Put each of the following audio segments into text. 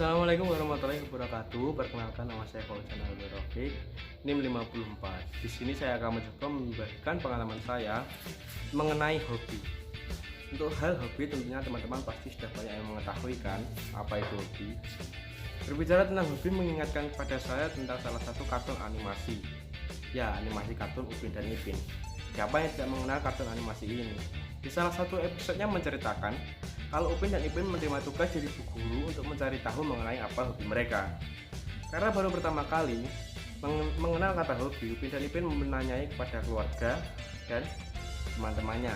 Assalamualaikum warahmatullahi wabarakatuh. Perkenalkan, nama saya Fauzan Alberofik, NIM 54. Di sini saya akan mencoba membagikan pengalaman saya mengenai hobi. Untuk hal hobi tentunya teman-teman pasti sudah banyak yang mengetahui kan apa itu hobi. Berbicara tentang hobi mengingatkan kepada saya tentang salah satu kartun animasi. Ya, animasi kartun Upin dan Ipin. Siapa yang tidak mengenal kartun animasi ini? Di salah satu episodenya menceritakan kalau Upin dan Ipin menerima tugas jadi bu guru untuk mencari tahu mengenai apa hobi mereka. Karena baru pertama kali mengenal kata hobi, Upin dan Ipin menanyai kepada keluarga dan teman-temannya.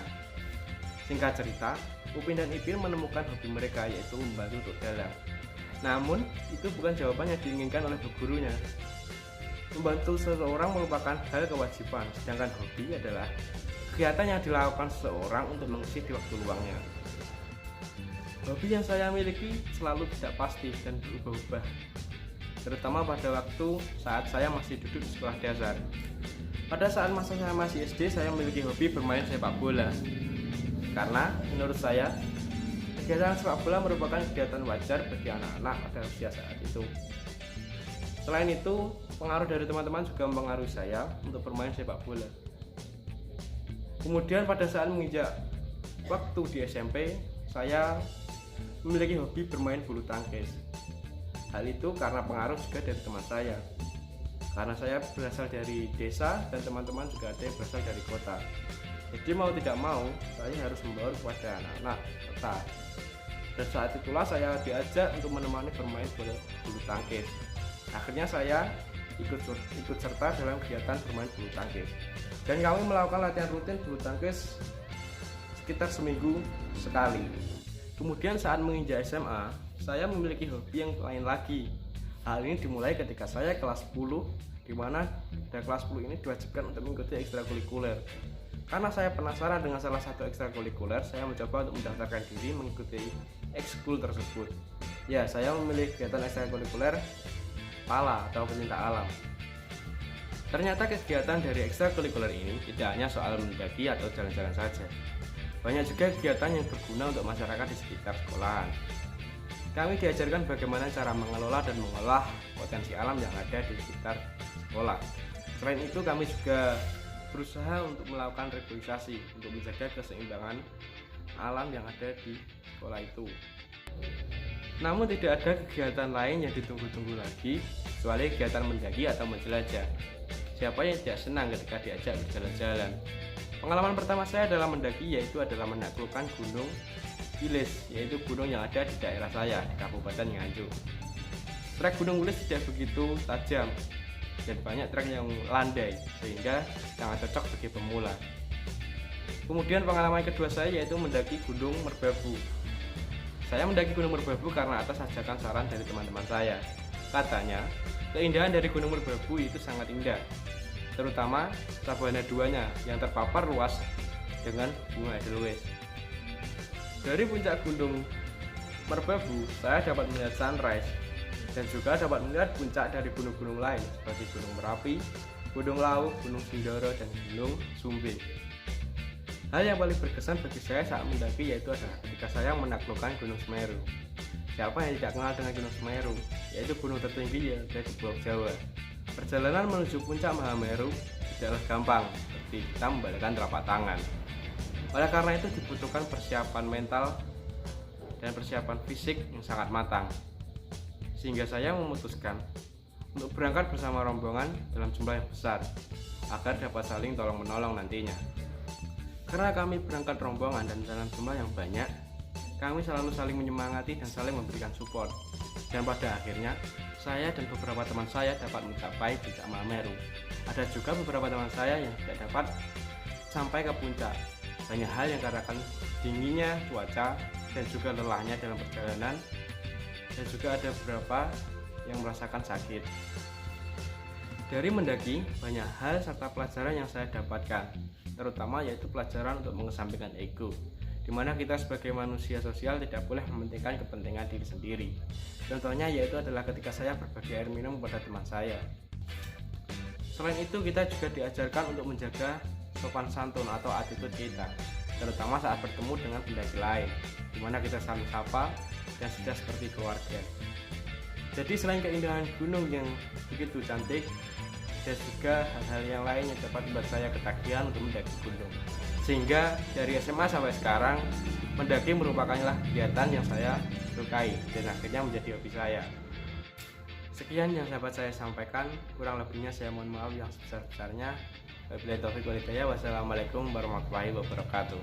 Singkat cerita, Upin dan Ipin menemukan hobi mereka, yaitu membantu untuk dalang. Namun, itu bukan jawaban yang diinginkan oleh bu gurunya. Membantu seseorang merupakan hal kewajiban, sedangkan hobi adalah kegiatan yang dilakukan seseorang untuk mengisi di waktu luangnya. Hobi yang saya miliki selalu tidak pasti dan berubah-ubah, terutama pada waktu saat saya masih duduk di sekolah dasar. Pada saat masa saya masih SD, saya memiliki hobi bermain sepak bola. Karena menurut saya, kegiatan sepak bola merupakan kegiatan wajar bagi anak-anak pada usia saat itu. Selain itu, pengaruh dari teman-teman juga mempengaruhi saya untuk bermain sepak bola. Kemudian pada saat menginjak waktu di SMP, saya memiliki hobi bermain bulu tangkis. Hal itu karena pengaruh juga dari teman saya. Karena saya berasal dari desa dan teman-teman juga ada yang berasal dari kota. Jadi mau tidak mau, saya harus membaur kepada anak-anak kota. Dan saat itulah saya diajak untuk menemani bermain bulu tangkis. Akhirnya saya ikut serta dalam kegiatan bermain bulu tangkis. Dan kami melakukan latihan rutin bulu tangkis sekitar seminggu sekali. Kemudian saat menginjak SMA, saya memiliki hobi yang lain lagi. Hal ini dimulai ketika saya kelas 10, di mana pada kelas 10 ini diwajibkan untuk mengikuti ekstrakurikuler. Karena saya penasaran dengan salah satu ekstrakurikuler, saya mencoba untuk mendaftarkan diri mengikuti ekskul tersebut. Ya, saya memilih kegiatan ekstrakurikuler PALA atau pecinta alam. Ternyata kegiatan dari ekstrakurikuler ini tidak hanya soal mendaki atau jalan-jalan saja. Banyak juga kegiatan yang berguna untuk masyarakat di sekitar sekolahan. Kami diajarkan bagaimana cara mengelola dan mengolah potensi alam yang ada di sekitar sekolah. Selain itu, kami juga berusaha untuk melakukan reboisasi untuk menjaga keseimbangan alam yang ada di sekolah itu. Namun tidak ada kegiatan lain yang ditunggu-tunggu lagi kecuali kegiatan mendaki atau menjelajah. Siapa yang tidak senang ketika diajak berjalan-jalan? Pengalaman pertama saya dalam mendaki adalah menaklukkan Gunung Wilis, yaitu gunung yang ada di daerah saya di Kabupaten Nganjuk. Trek Gunung Wilis tidak begitu tajam dan banyak trek yang landai sehingga sangat cocok bagi pemula. Kemudian pengalaman kedua saya yaitu mendaki Gunung Merbabu. Saya mendaki Gunung Merbabu karena atas ajakan saran dari teman-teman saya. Katanya, keindahan dari Gunung Merbabu itu sangat indah, terutama sabana duanya yang terpapar luas dengan bunga edelweiss. Dari puncak Gunung Merbabu, saya dapat melihat sunrise dan juga dapat melihat puncak dari gunung-gunung lain seperti Gunung Merapi, Gunung Lawu, Gunung Sindoro, dan Gunung Sumbe. Hal yang paling berkesan bagi saya saat mendaki adalah ketika saya menaklukkan Gunung Semeru. Siapa yang tidak kenal dengan Gunung Semeru, yaitu gunung tertinggi yang ada di Pulau Jawa. Perjalanan menuju puncak Mahameru tidaklah gampang, seperti kita membalikkan telapak tangan. Oleh karena itu dibutuhkan persiapan mental dan persiapan fisik yang sangat matang. Sehingga saya memutuskan untuk berangkat bersama rombongan dalam jumlah yang besar, agar dapat saling tolong-menolong nantinya. Karena kami berangkat rombongan dan dalam jumlah yang banyak, kami selalu saling menyemangati dan saling memberikan support. Dan pada akhirnya, saya dan beberapa teman saya dapat mencapai puncak Mahameru. Ada juga beberapa teman saya yang tidak dapat sampai ke puncak. Banyak hal yang karena dinginnya cuaca dan juga lelahnya dalam perjalanan, dan juga ada beberapa yang merasakan sakit. Dari mendaki, banyak hal serta pelajaran yang saya dapatkan, terutama yaitu pelajaran untuk mengesampingkan ego, di mana kita sebagai manusia sosial tidak boleh mementingkan kepentingan diri sendiri. Contohnya yaitu adalah ketika saya berbagi air minum kepada teman saya. Selain itu, kita juga diajarkan untuk menjaga sopan santun atau attitude kita, terutama saat bertemu dengan pendaki lain, di mana kita saling sapa dan sudah seperti keluarga. Jadi selain keindahan gunung yang begitu cantik, ada juga hal-hal yang lain yang dapat membuat saya ketagihan untuk mendaki gunung. Sehingga dari SMA sampai sekarang, mendaki merupakanlah kegiatan yang saya sukai dan akhirnya menjadi hobi saya. Sekian yang dapat saya sampaikan, kurang lebihnya saya mohon maaf yang sebesar-besarnya. Wabillahi taufiq wal hidayah. Wassalamualaikum warahmatullahi wabarakatuh.